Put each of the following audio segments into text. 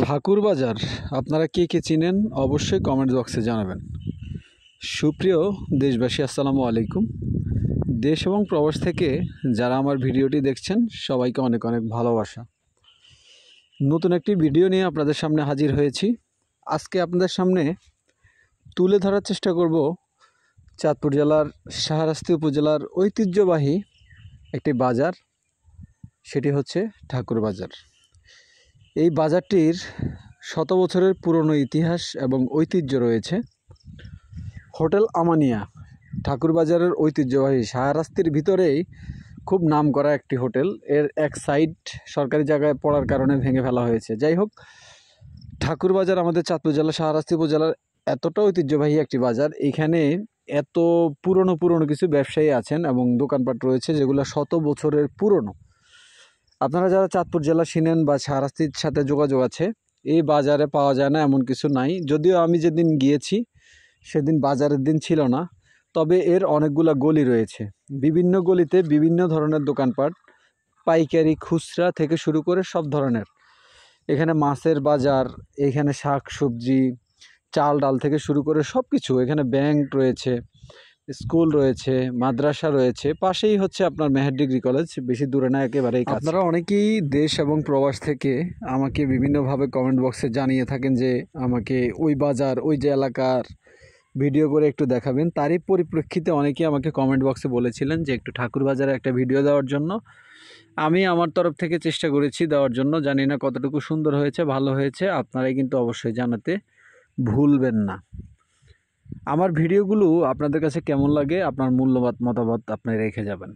ঠাকুর বাজার আপনারা কে কে চিনেন অবশ্যই কমেন্ট বক্সে জানাবেন। সুপ্রিয় দেশবাসী, আসসালামু আলাইকুম। দেশ এবং প্রবাস থেকে যারা আমার ভিডিওটি দেখছেন সবাইকে অনেক অনেক ভালোবাসা। নতুন একটি ভিডিও নিয়ে আপনাদের সামনে হাজির হয়েছি। আজকে আপনাদের সামনে তুলে ধরার চেষ্টা করব চাঁদপুর জেলার শাহরাস্তি উপজেলার ঐতিহ্যবাহী একটি বাজার, সেটি হচ্ছে ঠাকুর বাজার। এই বাজারটির শত বছরের পুরনো ইতিহাস এবং ঐতিহ্য রয়েছে। হোটেল আমানিয়া ঠাকুর বাজারের ঐতিহ্যবাহী শাহরাস্তির ভিতরেই খুব নাম করা একটি হোটেল। এর এক সাইড সরকারি জায়গায় পড়ার কারণে ভেঙে ফেলা হয়েছে। যাই হোক, ঠাকুর বাজার আমাদের চাঁদপুর জেলা শাহরাস্তি উপজেলার এতটা ঐতিহ্যবাহী একটি বাজার। এখানে এত পুরনো কিছু ব্যবসায়ী আছেন এবং দোকানপাট রয়েছে যেগুলো শত বছরের পুরনো। আপনারা যারা চাঁদপুর জেলা চিনেন বা শাহরাস্তির সাথে যোগাযোগ আছে, এই বাজারে পাওয়া যায় না এমন কিছু নাই। যদিও আমি যেদিন গিয়েছি সেদিন বাজারের দিন ছিল না, তবে এর অনেকগুলো গলি রয়েছে। বিভিন্ন গলিতে বিভিন্ন ধরনের দোকানপাট, পাইকারি, খুচরা থেকে শুরু করে সব ধরনের। এখানে মাছের বাজার, এখানে শাক সবজি, চাল ডাল থেকে শুরু করে সব কিছু। এখানে ব্যাংক রয়েছে, স্কুল রয়েছে, মাদ্রাসা রয়েছে। পাশেই হচ্ছে আপনার মেহের ডিগ্রি কলেজ, বেশি দূরে না, একেবারেই কাছে। আপনারা অনেকেই দেশ এবং প্রবাস থেকে আমাকে বিভিন্নভাবে কমেন্ট বক্সে জানিয়ে থাকেন যে আমাকে ওই বাজার, ওই যে এলাকার ভিডিও করে একটু দেখাবেন। তারই পরিপ্রেক্ষিতে অনেকেই আমাকে কমেন্ট বক্সে বলেছিলেন যে একটু ঠাকুর বাজারে একটা ভিডিও দেওয়ার জন্য। আমি আমার তরফ থেকে চেষ্টা করেছি দেওয়ার জন্য। জানি না কতটুকু সুন্দর হয়েছে, ভালো হয়েছে, আপনারাই কিন্তু অবশ্যই জানাতে ভুলবেন না। আমার ভিডিওগুলো আপনাদের কাছে কেমন লাগে, আপনার মূল্যবান মতামত আপনি রেখে যাবেন।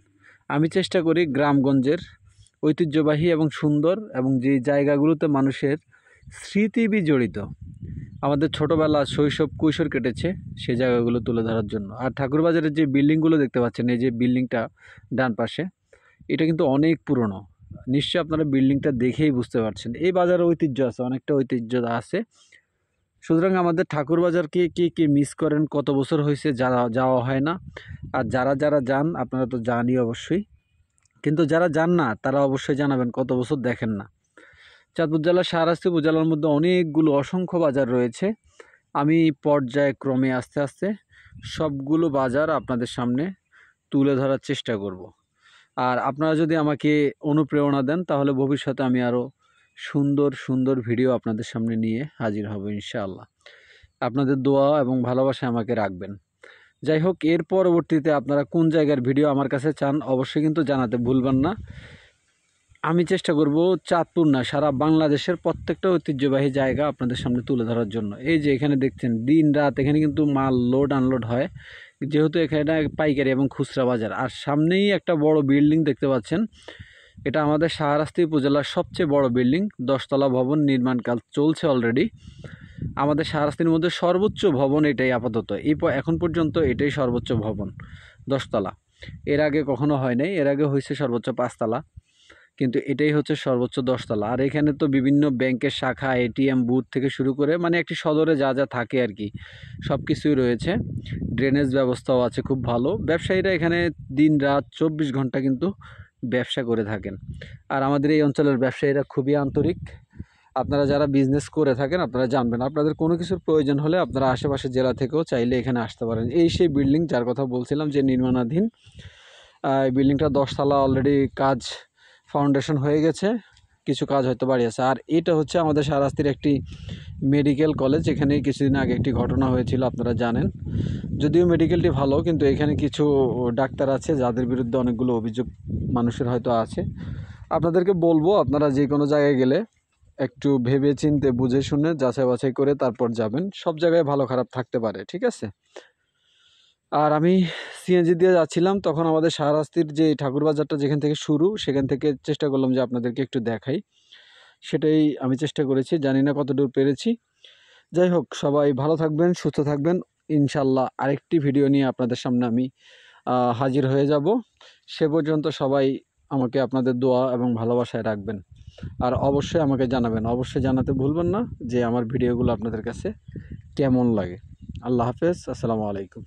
আমি চেষ্টা করি গ্রামগঞ্জের ঐতিহ্যবাহী এবং সুন্দর এবং যে জায়গাগুলোতে মানুষের স্মৃতি জড়িত, আমাদের ছোটোবেলা শৈশব কৈশোর কেটেছে, সেই জায়গাগুলো তুলে ধরার জন্য। আর ঠাকুরবাজারের যে বিল্ডিংগুলো দেখতে পাচ্ছেন, এই যে বিল্ডিংটা ডান পাশে, এটা কিন্তু অনেক পুরনো। নিশ্চয়ই আপনারা বিল্ডিংটা দেখেই বুঝতে পারছেন। এই বাজারে ঐতিহ্য আছে, অনেকটা ঐতিহ্য আছে। সুতরাং আমাদের ঠাকুর বাজারকে কে মিস করেন, কত বছর হয়েছে যাওয়া হয় না। আর যারা যান আপনারা তো জানই অবশ্যই, কিন্তু যারা যান না তারা অবশ্যই জানাবেন কত বছর দেখেন না। চাঁদপুর জেলার শাহরাস্তি উপজেলার মধ্যে অনেকগুলো অসংখ্য বাজার রয়েছে। আমি পর্যায়ক্রমে আস্তে আস্তে সবগুলো বাজার আপনাদের সামনে তুলে ধরার চেষ্টা করব। আর আপনারা যদি আমাকে অনুপ্রেরণা দেন তাহলে ভবিষ্যতে আমি আরও সুন্দর ভিডিও আপনাদের সামনে নিয়ে হাজির হব ইনশাআল্লাহ। আপনাদের দোয়া এবং ভালোবাসা আমাকে রাখবেন। যাই হোক, এর পরবর্তীতে আপনারা কোন জায়গার ভিডিও আমার কাছে চান অবশ্যই কিন্তু জানাতে ভুলবেন না। আমি চেষ্টা করব চাঁদপুর না, সারা বাংলাদেশের প্রত্যেকটা ঐতিহ্যবাহী জায়গা আপনাদের সামনে তুলে ধরার জন্য। এই যে এখানে দেখছেন দিন রাত এখানে কিন্তু মাল লোড আনলোড হয়, যেহেতু এখানে পাইকারি এবং খুচরা বাজার। আর সামনেই একটা বড় বিল্ডিং দেখতে পাচ্ছেন, এটা আমাদের শাহরাস্তি উপজেলার সবচেয়ে বড় বিল্ডিং। 10তলা ভবন, নির্মাণ কাজ চলছে অলরেডি। আমাদের শাহরাস্তির মধ্যে সর্বোচ্চ ভবন এটাই আপাতত, এখন পর্যন্ত এটাই সর্বোচ্চ ভবন, 10তলা। এর আগে কখনো হয় নাই, এর আগে হয়েছে সর্বোচ্চ 5তলা, কিন্তু এটাই হচ্ছে সর্বোচ্চ 10তলা। আর এখানে তো বিভিন্ন ব্যাংকের শাখা, এটিএম বুথ থেকে শুরু করে মানে একটি সদরে যা থাকে আর কি, সব কিছুই রয়েছে। ড্রেনেজ ব্যবস্থাও আছে খুব ভালো। ব্যবসায়ীরা এখানে দিন রাত 24 ঘন্টা কিন্তু ব্যবসা করে থাকেন। আর আমাদের এই অঞ্চলের ব্যবসায়ীরা খুবই আন্তরিক। আপনারা যারা বিজনেস করে থাকেন আপনারা জানবেন, আপনাদের কোনো কিছুর প্রয়োজন হলে আপনারা আশেপাশের জেলা থেকেও চাইলে এখানে আসতে পারেন। এই সেই বিল্ডিং যার কথা বলছিলাম যে নির্মাণাধীন। এই বিল্ডিংটা 10তলা, অলরেডি কাজ ফাউন্ডেশন হয়ে গেছে, কিছু কাজ হয়তো বাড়ি আছে। আর এটা হচ্ছে আমাদের শাহরাস্তির একটি মেডিকেল কলেজ। এখানে কিছুদিন আগে একটি ঘটনা হয়েছিল, আপনারা জানেন। যদিও মেডিকেলটি ভালো, কিন্তু এখানে কিছু ডাক্তার আছে যাদের বিরুদ্ধে অনেকগুলো অভিযোগ মানুষের হয়তো আছে। আপনাদেরকে বলবো, আপনারা যে কোনো জায়গায় গেলে একটু ভেবে চিন্তে বুঝে শুনে যাচাই বাছাই করে তারপর যাবেন। সব জায়গায় ভালো খারাপ থাকতে পারে, ঠিক আছে। আর আমি সিএনজি দিয়ে যাচ্ছিলাম, তখন আমাদের শাহরাস্তির যে ঠাকুর বাজারটা যেখান থেকে শুরু, সেখান থেকে চেষ্টা করলাম যে আপনাদেরকে একটু দেখাই। সেটাই আমি চেষ্টা করেছি, জানি না কতদূর পেরেছি। যাই হোক, সবাই ভালো থাকবেন, সুস্থ থাকবেন। ইনশাল্লাহ আরেকটি ভিডিও নিয়ে আপনাদের সামনে আমি হাজির হয়ে যাব। সে পর্যন্ত সবাই আমাকে আপনাদের দোয়া এবং ভালোবাসায় রাখবেন। আর অবশ্যই আমাকে জানাবেন, অবশ্যই জানাতে ভুলবেন না যে আমার ভিডিওগুলো আপনাদের কাছে কেমন লাগে। আল্লাহ হাফেজ, আসসালামু আলাইকুম।